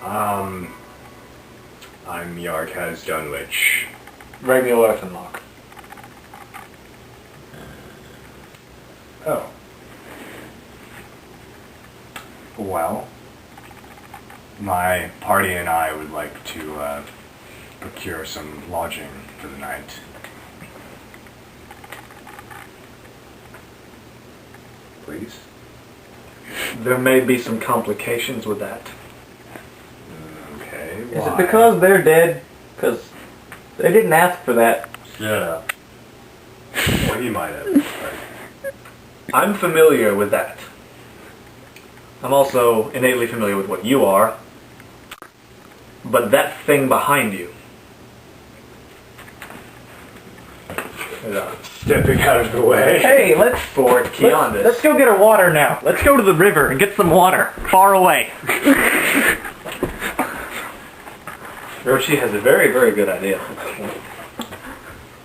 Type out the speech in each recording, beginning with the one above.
I'm Yarkaz Dunwich. Regular Earthen Lock. Oh. Well, my party and I would like to procure some lodging for the night. Please? There may be some complications with that. Okay, Is it because they're dead? Because they didn't ask for that. Shut up. Well, you might have. I'm familiar with that. I'm also innately familiar with what you are. But that thing behind you. Stepping out of the way. Hey, For Kyandus. let's go get our water now. Let's go to the river and get some water. Far away. Roshi has a very, very good idea.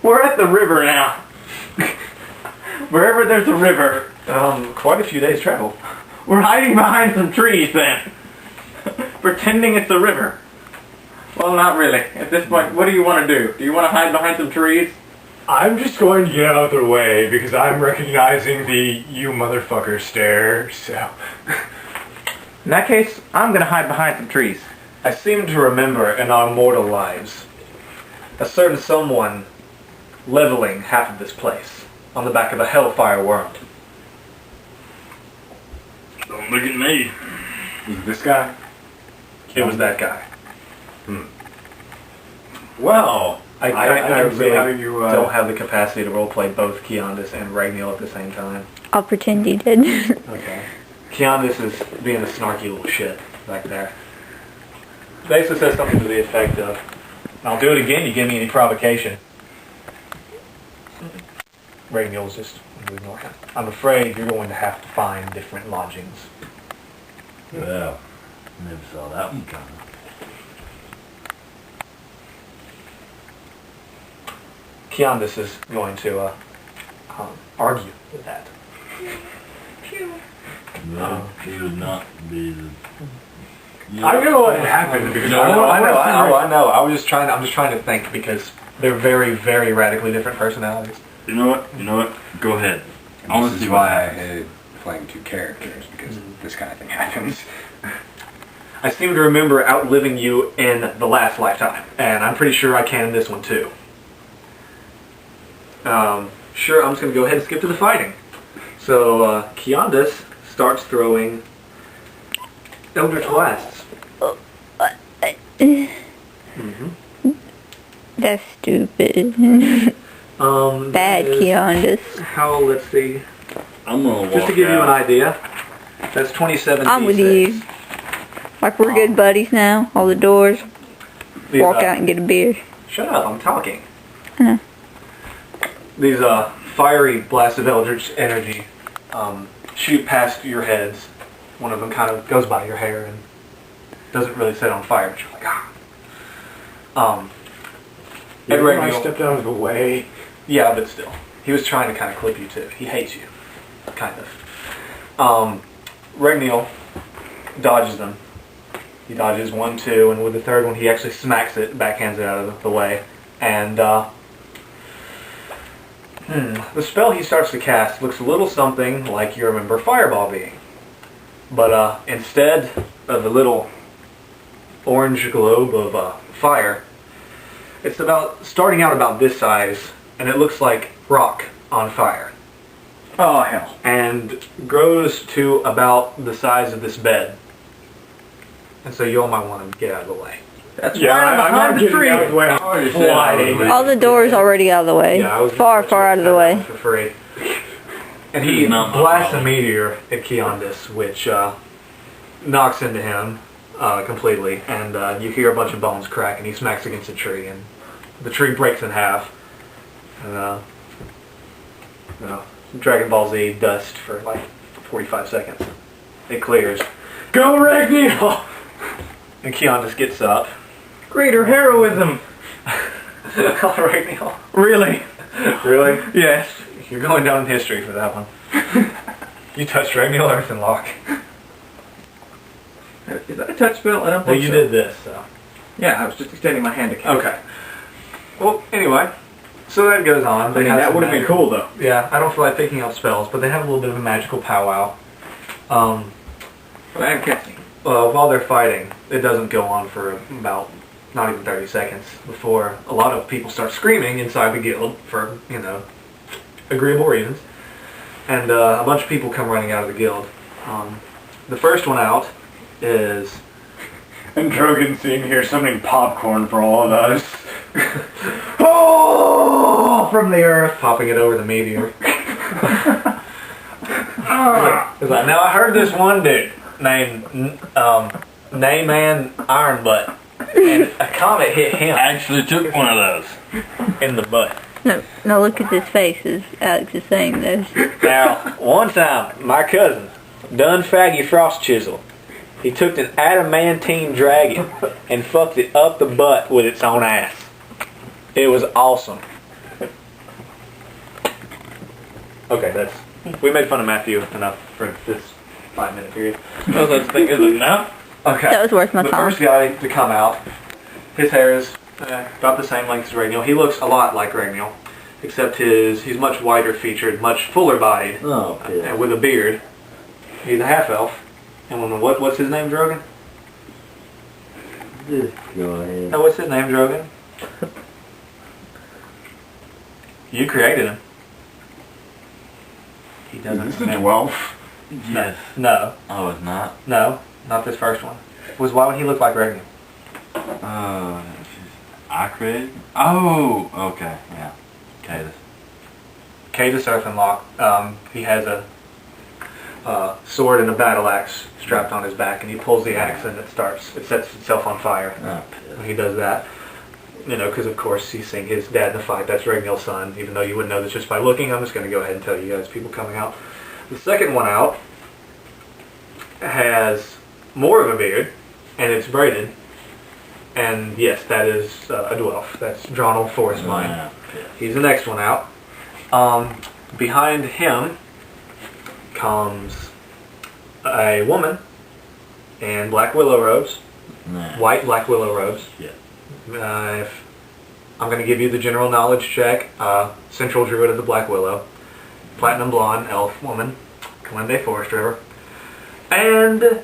We're at the river now. Wherever there's a river. Quite a few days' travel. We're hiding behind some trees then. Pretending it's a river. Well, not really. At this point, what do you want to do? Do you want to hide behind some trees? I'm just going to get out of the way because I'm recognizing the you motherfucker stare, so... In that case, I'm going to hide behind some trees. I seem to remember in our mortal lives a certain someone leveling half of this place on the back of a hellfire worm. Don't look at me. Was it this guy? It was that guy. Well, I can see really how you don't have the capacity to roleplay both Kyandus and Ragnil at the same time. I'll pretend you did. Okay. Kyandus is being a snarky little shit back there. Basically says something to the effect of, I'll do it again, you give me any provocation. Ragnil's just ignoring him. I'm afraid you're going to have to find different lodgings. Well, never saw that one coming. Kyandus is going to argue with that. No, he would not be the... I know what happened because I know. I'm just trying to think because they're very, very radically different personalities. You know what? Go ahead. I want to This see is what why I happens. hated playing two characters because this kind of thing happens. I seem to remember outliving you in the last lifetime, and I'm pretty sure I can in this one too. Sure, I'm just going to go ahead and skip to the fighting. So, Kyandus starts throwing Eldritch Blasts. That's stupid. Bad is Kyandus. How, let's see. I'm gonna walk Just to give you an out. idea, that's 27 I'm with D6. you. Like we're good buddies now. All the doors. These, Walk out and get a beer. Shut up, I'm talking. I know. These fiery blasts of Eldritch energy shoot past your heads. One of them kind of goes by your hair and doesn't really set on fire, but you're like, ah. Ed I Ragnil, stepped out of the way. yeah, but still. He was trying to kind of clip you too. He hates you. Kind of. Ragnil dodges them. He dodges 1, 2, and with the third one he actually smacks it, backhands it out of the way, and the spell he starts to cast looks a little something like you remember Fireball being. But instead of a little orange globe of fire, it's starting out about this size, and it looks like rock on fire. Oh, hell. And grows to about the size of this bed. And so you all might want to get out of the way. That's Yeah, right I'm behind not the getting tree. out of the way. I'm already flying. All the doors already out of the way. Yeah, I was Far, far out of the way. For free. And he Not my blasts a problem. meteor at Kyandus, which knocks into him completely. And you hear a bunch of bones crack, and he smacks against a tree, and the tree breaks in half. And Dragon Ball Z dust for like 45 seconds. It clears. Go Ragnil! And Kyandus gets up. Greater heroism. Ragnil. Really? Really? Yes. You're going down in history for that one. You touched Ragnil Earth and Lock. Is that a touch spell? I don't Well, think you so. did this, so. Yeah, I was just extending my hand to cast. Okay. Well, anyway, so that goes on. I mean, that would have been cool, though. Yeah, I don't feel like picking up spells, but they have a little bit of a magical powwow. But I am casting. While they're fighting, it doesn't go on for about not even 30 seconds before a lot of people start screaming inside the guild for, agreeable reasons. And a bunch of people come running out of the guild. The first one out is... And Drogon's sitting here summoning popcorn for all of us. Oh! From the earth, popping it over the meteor. He's like, now I heard this one dude named Nayman Ironbutt, and a comet hit him I actually took one of those. in the butt. No, look at his face as Alex is saying this. Now, one time, my cousin, Dun Faggy Frost Chisel, he took an adamantine dragon and fucked it up the butt with its own ass. It was awesome. Okay, we made fun of Matthew enough for this 5-minute period. No such thing as enough. Okay. That was worth my The time. first guy to come out, his hair is about the same length as Ragniel. He looks a lot like Ragniel, except he's much wider featured, much fuller bodied, Oh, and yeah. with a beard. He's a half elf. And what's his name, Drogon? Just go ahead. Oh, what's his name, Drogon? You created him. He doesn't This is remember. 12. Yes. No, Oh, it's not? not this first one. Why would he look like Ragniel? I created? Oh, okay, yeah. Kyandus. Kyandus Earthenlock. He has a sword and a battle axe strapped on his back, and he pulls the axe and it sets itself on fire. Oh, When he does that, because of course he's seeing his dad in the fight. That's Ragniel's son. Even though you wouldn't know this just by looking, I'm just going to go ahead and tell you guys, people coming out. The second one out has more of a beard, and it's braided. And yes, that is a dwarf. That's Dronal Forest Mine. yeah. He's the next one out. Behind him comes a woman in black willow robes, Nah. white black willow robes. Yeah. If I'm going to give you the general knowledge check. Central Druid of the Black Willow, platinum blonde elf woman, Kalende Forest River, and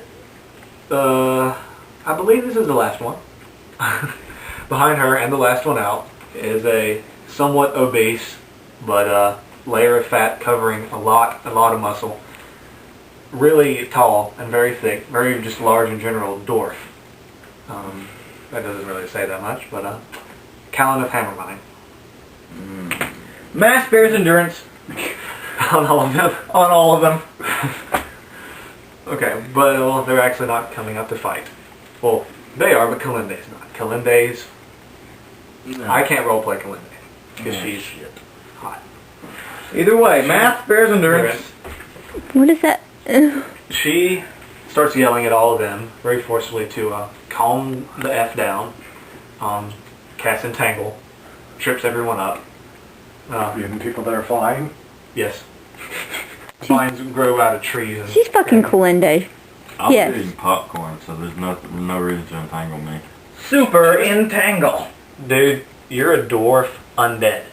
I believe this is the last one. Behind her and the last one out is a somewhat obese but layer of fat covering a lot of muscle, really tall and very thick, very just large in general dwarf. That doesn't really say that much, but Callan of Hammermine. Mass bears endurance. On all of them. On all of them. Okay, but well, they're actually not coming up to fight. Well, they are, but Kalinde's not. Kalinde's... No. I can't roleplay Kalinde, because Oh, she's shit. hot. Either way, mass bears endurance. What is that? She starts yelling at all of them very forcefully to calm the F down, cast Entangle, trips everyone up. Even people that are flying. Yes. Vines grow out of trees. And, She's fucking Kalinde. I'm Yes. eating popcorn, so there's no reason to entangle me. Super entangle. Dude, you're a dwarf undead.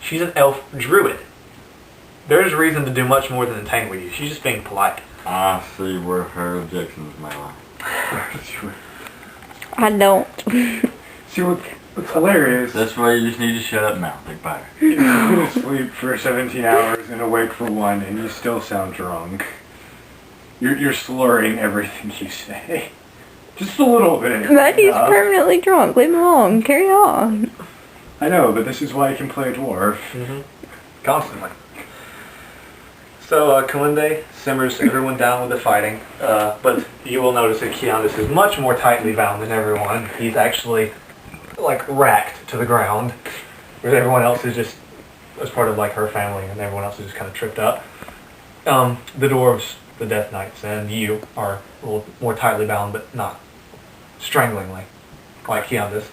She's an elf druid. There's reason to do much more than entangle you. She's just being polite. I see where her objections may lie. I don't. See, what's hilarious? That's why you just need to shut up now, Big Fire. You go to sleep for 17 hours and awake for 1, and you still sound drunk. You're slurring everything you say. Just a little bit. But he's enough. permanently drunk. Leave him alone. Carry on. I know, but this is why you can play a dwarf. Constantly. So, Kalinde simmers everyone down with the fighting, but you will notice that Kyandus is much more tightly bound than everyone. He's actually, like, racked to the ground, whereas everyone else is just, as part of, like, her family, and everyone else is just kind of tripped up. The dwarves, the Death Knights, and you are a little more tightly bound, but not stranglingly, like Kyandus.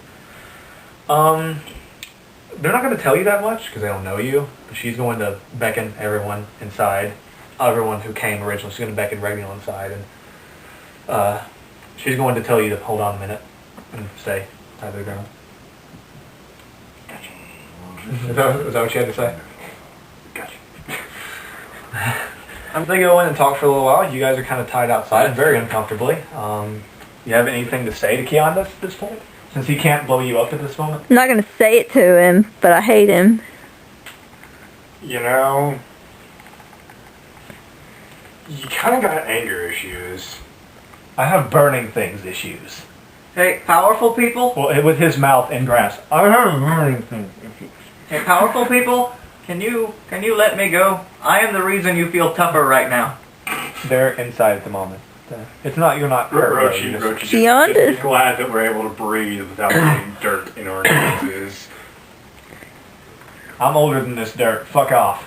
They're not going to tell you that much because they don't know you. But she's going to beckon everyone inside. Everyone who came originally. She's going to beckon Ragniel inside and She's going to tell you to hold on a minute and stay tied to the ground. Is that what you had to say? Gotcha. They go in and talk for a little while. You guys are kind of tied outside very uncomfortably. You have anything to say to Kyandus at this point? Since he can't blow you up at this moment? I'm not gonna say it to him, but I hate him. You know, you kind of got anger issues. I have burning things issues. Hey, powerful people? Well, with his mouth in grass. I have burning things issues. Hey, powerful people? Can you let me go? I am the reason you feel tougher right now. They're inside at the moment. It's not, you're not hurt. Rochi, Kyandus. just glad that we're able to breathe without getting dirt in our noses. I'm older than this dirt. Fuck off.